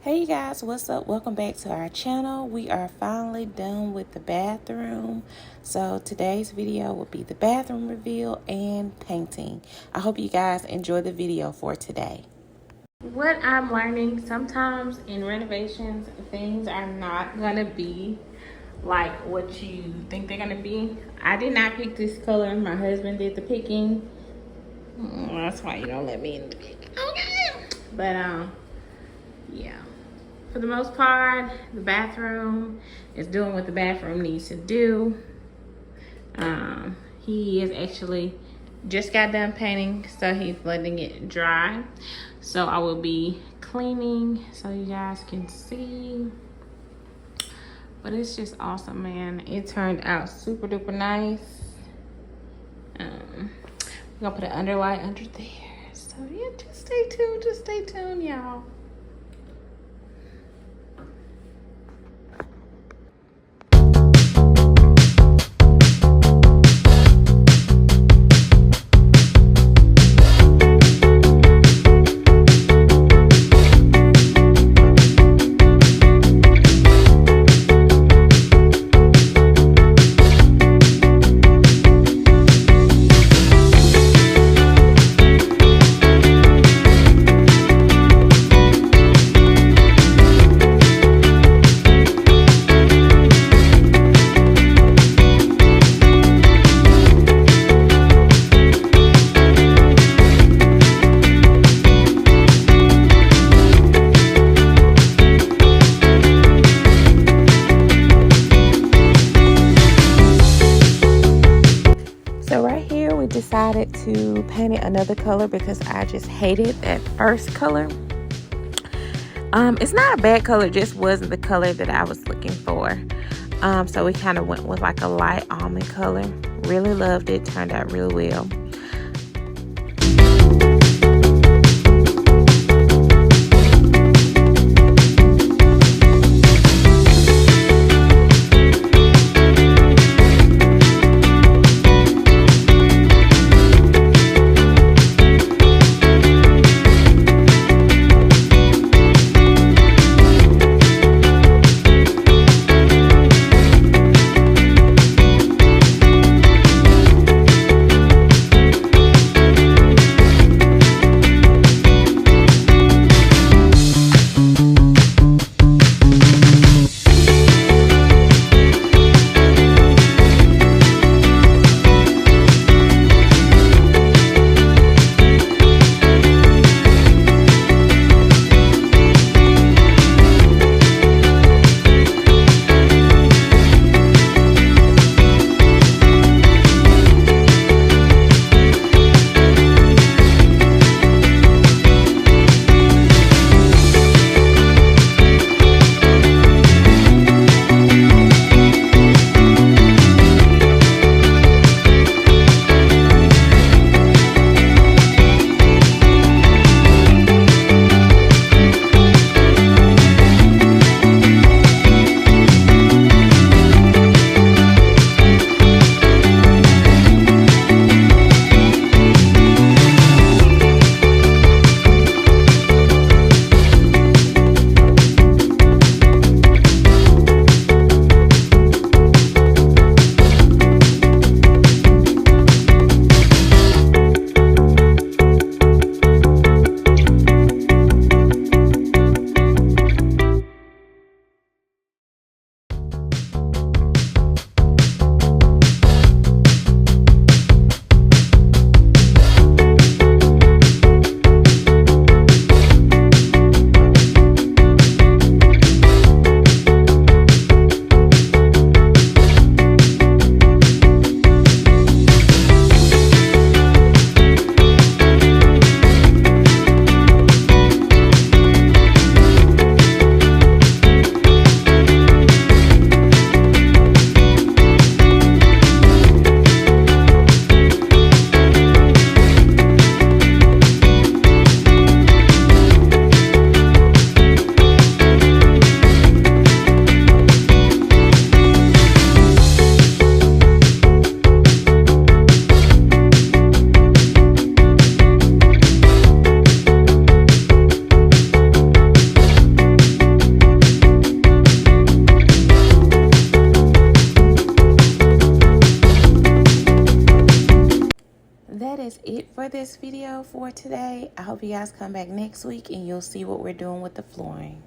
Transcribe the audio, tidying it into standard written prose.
Hey you guys, what's up? Welcome back to our channel. We are finally done with the bathroom. So today's video will be the bathroom reveal and painting. I hope you guys enjoy the video for today. What I'm learning, sometimes in renovations, things are not gonna be like what you think they're gonna be. I did not pick this color. My husband did the picking. That's why you don't let me in the picking. Okay. But yeah. For the most part, the bathroom is doing what the bathroom needs to do. He is actually just got done painting, so he's letting it dry. So I will be cleaning so you guys can see. But it's just awesome, man. It turned out super duper nice. We're gonna put an underlight under there. So yeah, just stay tuned, y'all. Decided to paint it another color because I just hated that first color. It's not a bad color, just wasn't the color that I was looking for. So we kind of went with like a light almond color. Really loved it, turned out really well. that is it for this video for today. I hope you guys come back next week and you'll see what we're doing with the flooring.